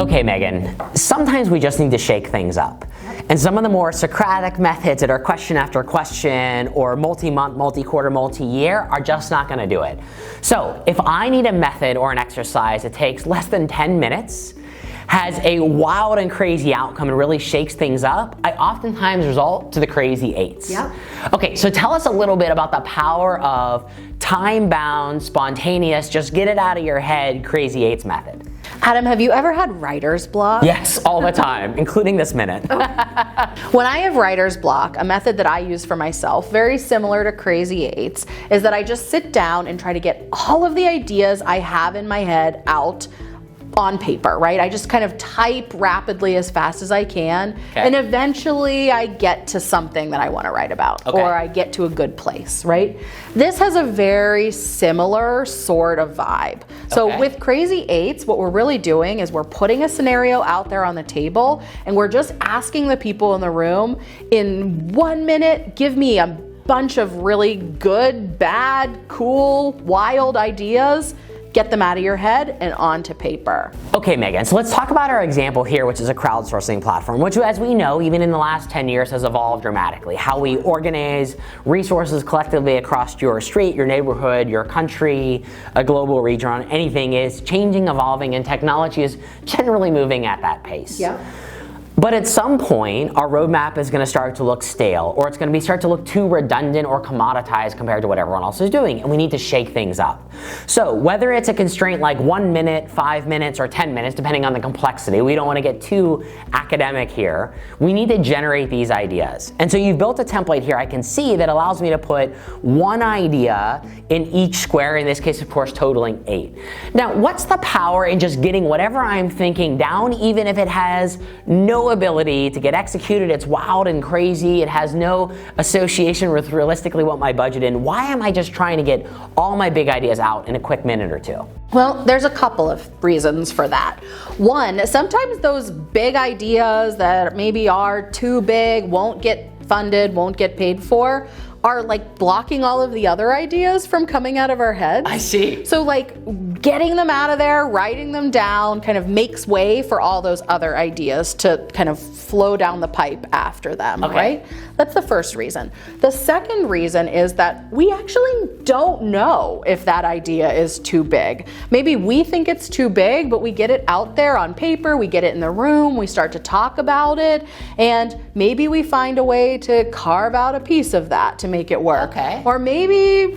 Okay, Megan, sometimes we just need to shake things up. And some of the more Socratic methods that are question after question or multi-month, multi-quarter, multi-year are just not going to do it. So if I need a method or an exercise that takes less than 10 minutes, has a wild and crazy outcome and really shakes things up, I oftentimes resort to the crazy 8s. Yep. Okay, so tell us a little bit about the power of time-bound, spontaneous, just get it out of your head, crazy 8s method. Adam, have you ever had writer's block? Yes, all the time, including this minute. When I have writer's block, a method that I use for myself, very similar to crazy 8s, is that I just sit down and try to get all of the ideas I have in my head out on paper, right? I just kind of type rapidly as fast as I can, and eventually I get to something that I want to write about, or I get to a good place, right? This has a very similar sort of vibe. So with crazy 8s, what we're really doing is we're putting a scenario out there on the table, and we're just asking the people in the room, in 1 minute, give me a bunch of really good, bad, cool, wild ideas. Get them out of your head and onto paper. Okay, Megan, so let's talk about our example here, which is a crowdsourcing platform, which, as we know, even in the last 10 years has evolved dramatically. How we organize resources collectively across your street, your neighborhood, your country, a global region, anything is changing, evolving, and technology is generally moving at that pace. Yeah. But at some point, our roadmap is going to start to look stale, or it's going to start to look too redundant or commoditized compared to what everyone else is doing, and we need to shake things up. So whether it's a constraint like 1 minute, 5 minutes, or 10 minutes, depending on the complexity, we don't want to get too academic here, we need to generate these ideas. And so you've built a template here I can see that allows me to put one idea in each square, in this case, of course, totaling 8. Now, what's the power in just getting whatever I'm thinking down, even if it has no ability to get executed, it's wild and crazy, it has no association with realistically what my budget is? Why am I just trying to get all my big ideas out in a quick minute or two? Well, there's a couple of reasons for that. One, sometimes those big ideas that maybe are too big, won't get funded, won't get paid for, are like blocking all of the other ideas from coming out of our heads. I see. So like getting them out of there, writing them down kind of makes way for all those other ideas to kind of flow down the pipe after them, right? That's the first reason. The second reason is that we actually don't know if that idea is too big. Maybe we think it's too big, but we get it out there on paper, we get it in the room, we start to talk about it, and maybe we find a way to carve out a piece of that to make it work. Or maybe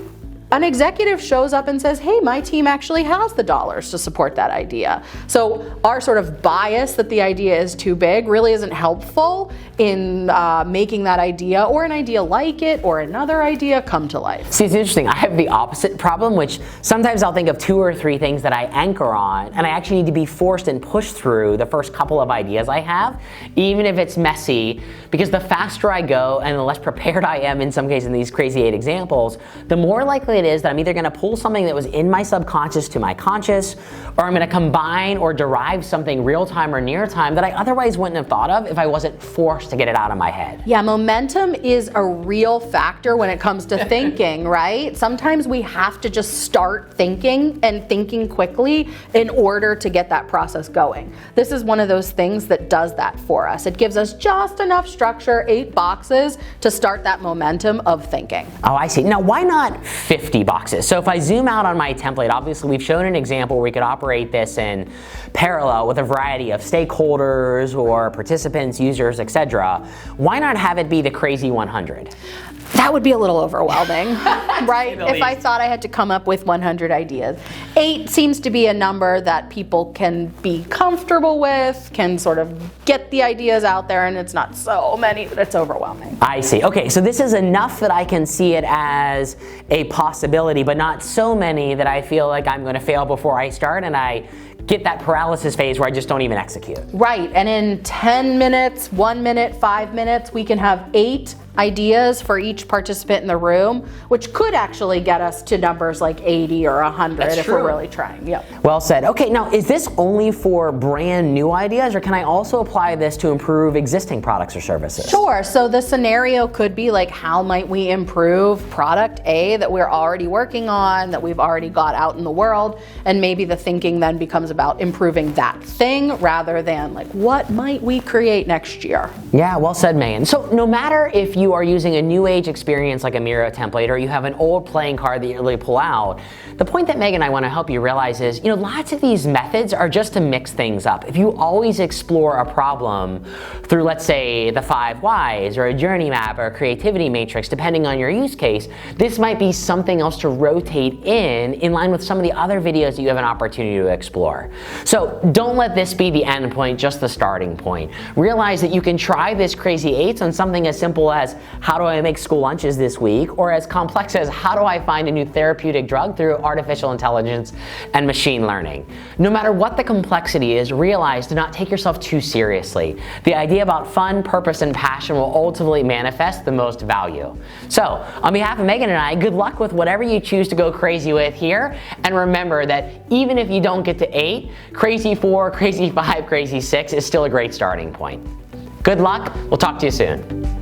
an executive shows up and says, hey, my team actually has the dollars to support that idea. So our sort of bias that the idea is too big really isn't helpful in making that idea or an idea like it or another idea come to life. See, it's interesting. I have the opposite problem, which sometimes I'll think of 2 or 3 things that I anchor on, and I actually need to be forced and pushed through the first couple of ideas I have, even if it's messy, because the faster I go and the less prepared I am in some cases in these crazy 8 examples, the more likely it is that I'm either going to pull something that was in my subconscious to my conscious, or I'm going to combine or derive something real time or near time that I otherwise wouldn't have thought of if I wasn't forced to get it out of my head. Yeah, momentum is a real factor when it comes to thinking, right? Sometimes we have to just start thinking and thinking quickly in order to get that process going. This is one of those things that does that for us. It gives us just enough structure, 8 boxes, to start that momentum of thinking. Oh, I see. Now, why not 50 boxes? So if I zoom out on my template, obviously we've shown an example where we could operate this in parallel with a variety of stakeholders or participants, users, etc. Why not have it be the crazy 100? That would be a little overwhelming, right? If I thought I had to come up with 100 ideas. 8 seems to be a number that people can be comfortable with, can sort of get the ideas out there, and it's not so many that it's overwhelming. I see. Okay, so this is enough that I can see it as a possibility, but not so many that I feel like I'm going to fail before I start and I get that paralysis phase where I just don't even execute. Right, and in 10 minutes, 1 minute, 5 minutes, we can have 8 ideas for each participant in the room, which could actually get us to numbers like 80 or 100 if we're really trying. Yep. Well said. Okay, now is this only for brand new ideas, or can I also apply this to improve existing products or services? Sure. So the scenario could be like, how might we improve product A that we're already working on, that we've already got out in the world, and maybe the thinking then becomes about improving that thing rather than like, what might we create next year? Yeah, well said, Megan. So no matter if you are using a new age experience like a Miro template, or you have an old playing card that you really pull out, the point that Megan and I want to help you realize is, lots of these methods are just to mix things up. If you always explore a problem through, let's say, the 5 whys, or a journey map, or a creativity matrix, depending on your use case, this might be something else to rotate in line with some of the other videos that you have an opportunity to explore. So don't let this be the end point, just the starting point. Realize that you can try this Crazy 8s on something as simple as, how do I make school lunches this week? Or as complex as, how do I find a new therapeutic drug through artificial intelligence and machine learning? No matter what the complexity is, realize to not take yourself too seriously. The idea about fun, purpose, and passion will ultimately manifest the most value. So, on behalf of Megan and I, good luck with whatever you choose to go crazy with here. And remember that even if you don't get to 8, Crazy 4, Crazy 5, Crazy 6 is still a great starting point. Good luck. We'll talk to you soon.